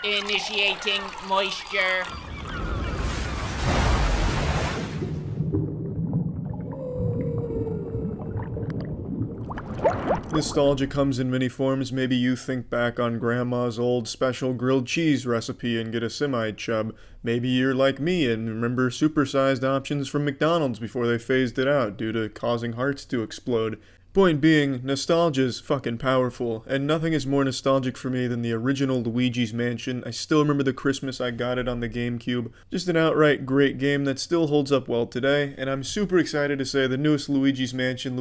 Initiating moisture. Nostalgia comes in many forms. Maybe you think back on grandma's old special grilled cheese recipe and get a semi-chub. Maybe you're like me and remember supersized options from McDonald's before they phased it out due to causing hearts to explode. Point being, nostalgia's fucking powerful, and nothing is more nostalgic for me than the original Luigi's Mansion. I still remember the Christmas I got it on the GameCube. Just an outright great game that still holds up well today, and I'm super excited to say the newest Luigi's Mansion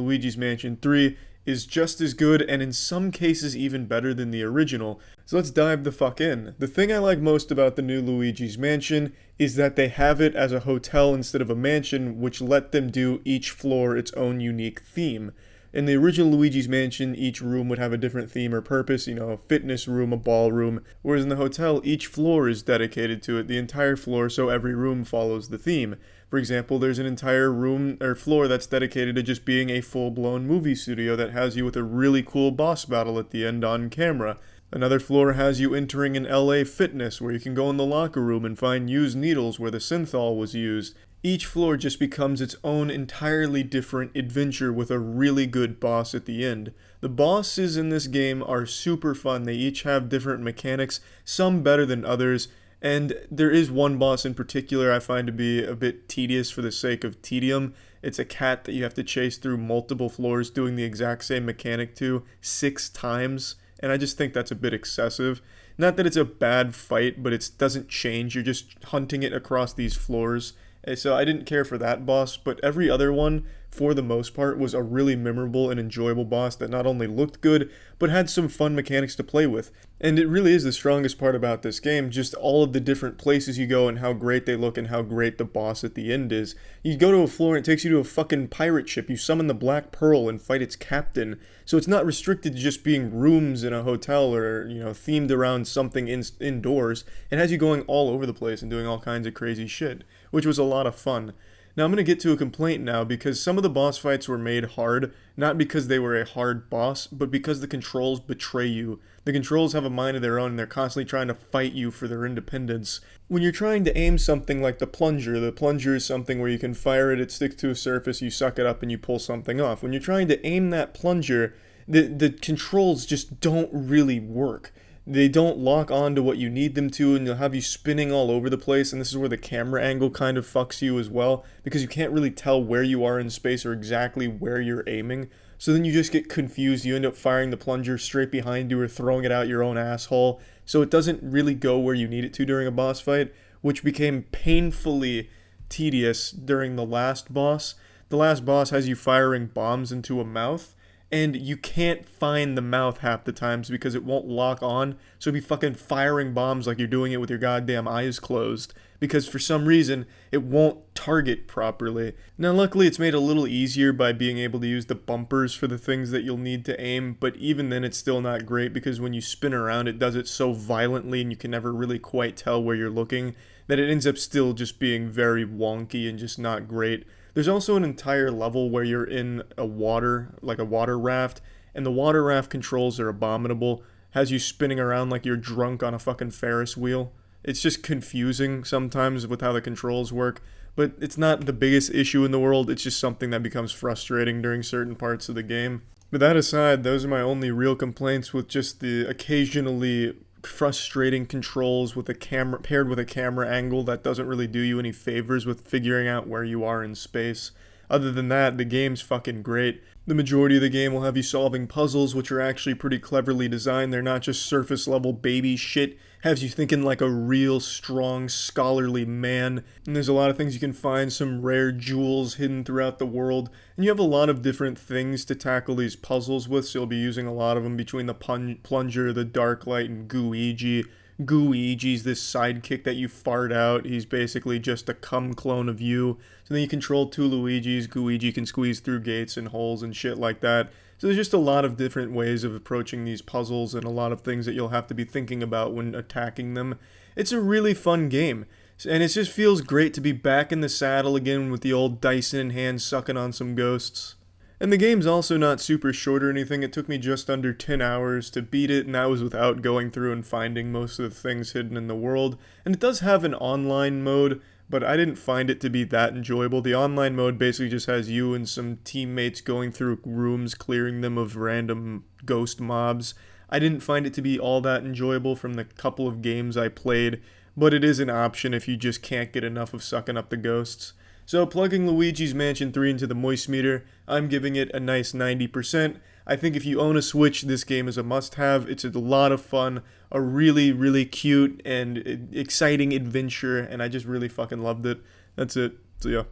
3, is just as good and in some cases even better than the original. So let's dive the fuck in. The thing I like most about the new Luigi's Mansion is that they have it as a hotel instead of a mansion, which let them do each floor its own unique theme. In the original Luigi's Mansion, each room would have a different theme or purpose, a fitness room, a ballroom, whereas in the hotel, each floor is dedicated to it, the entire floor, so every room follows the theme. For example, there's an entire room or floor that's dedicated to just being a full-blown movie studio that has you with a really cool boss battle at the end on camera. Another floor has you entering an LA Fitness, where you can go in the locker room and find used needles where the synthol was used. Each floor just becomes its own entirely different adventure with a really good boss at the end. The bosses in this game are super fun. They each have different mechanics, some better than others, and there is one boss in particular I find to be a bit tedious for the sake of tedium. It's a cat that you have to chase through multiple floors doing the exact same mechanic to 6 times, and I just think that's a bit excessive. Not that it's a bad fight, but it doesn't change. You're just hunting it across these floors. So I didn't care for that boss, but every other one, for the most part, was a really memorable and enjoyable boss that not only looked good, but had some fun mechanics to play with. And it really is the strongest part about this game, just all of the different places you go and how great they look and how great the boss at the end is. You go to a floor and it takes you to a fucking pirate ship, you summon the Black Pearl and fight its captain. So it's not restricted to just being rooms in a hotel or, themed around something indoors. It has you going all over the place and doing all kinds of crazy shit, which was a lot of fun. Now I'm going to get to a complaint now because some of the boss fights were made hard, not because they were a hard boss, but because the controls betray you. The controls have a mind of their own and they're constantly trying to fight you for their independence. When you're trying to aim something like the plunger is something where you can fire it sticks to a surface, you suck it up and you pull something off. When you're trying to aim that plunger, the controls just don't really work. They don't lock on to what you need them to, and they'll have you spinning all over the place, and this is where the camera angle kind of fucks you as well, because you can't really tell where you are in space or exactly where you're aiming. So then you just get confused, you end up firing the plunger straight behind you or throwing it out your own asshole, so it doesn't really go where you need it to during a boss fight, which became painfully tedious during the last boss. The last boss has you firing bombs into a mouth, and you can't find the mouth half the times because it won't lock on, so be fucking firing bombs like you're doing it with your goddamn eyes closed, because for some reason, it won't target properly. Now luckily it's made a little easier by being able to use the bumpers for the things that you'll need to aim, but even then it's still not great because when you spin around it does it so violently and you can never really quite tell where you're looking, that it ends up still just being very wonky and just not great. There's also an entire level where you're in a water raft, and the water raft controls are abominable. Has you spinning around like you're drunk on a fucking Ferris wheel. It's just confusing sometimes with how the controls work, but it's not the biggest issue in the world. It's just something that becomes frustrating during certain parts of the game. But that aside, those are my only real complaints with just the occasionally frustrating controls with a camera paired with a camera angle that doesn't really do you any favors with figuring out where you are in space. Other than that, the game's fucking great. The majority of the game will have you solving puzzles, which are actually pretty cleverly designed. They're not just surface level baby shit. Has you thinking like a real strong scholarly man. And there's a lot of things you can find, some rare jewels hidden throughout the world. And you have a lot of different things to tackle these puzzles with, so you'll be using a lot of them between the plunger, the dark light, and Luigi. Luigi's this sidekick that you fart out. He's basically just a cum clone of you. So then you control 2 Luigis. Luigi can squeeze through gates and holes and shit like that. So there's just a lot of different ways of approaching these puzzles and a lot of things that you'll have to be thinking about when attacking them. It's a really fun game. And it just feels great to be back in the saddle again with the old Dyson in hand sucking on some ghosts. And the game's also not super short or anything. It took me just under 10 hours to beat it, and that was without going through and finding most of the things hidden in the world. And it does have an online mode, but I didn't find it to be that enjoyable. The online mode basically just has you and some teammates going through rooms, clearing them of random ghost mobs. I didn't find it to be all that enjoyable from the couple of games I played, but it is an option if you just can't get enough of sucking up the ghosts. So plugging Luigi's Mansion 3 into the moist meter, I'm giving it a nice 90%. I think if you own a Switch, this game is a must-have. It's a lot of fun, a really, really cute and exciting adventure, and I just really fucking loved it. That's it. So yeah.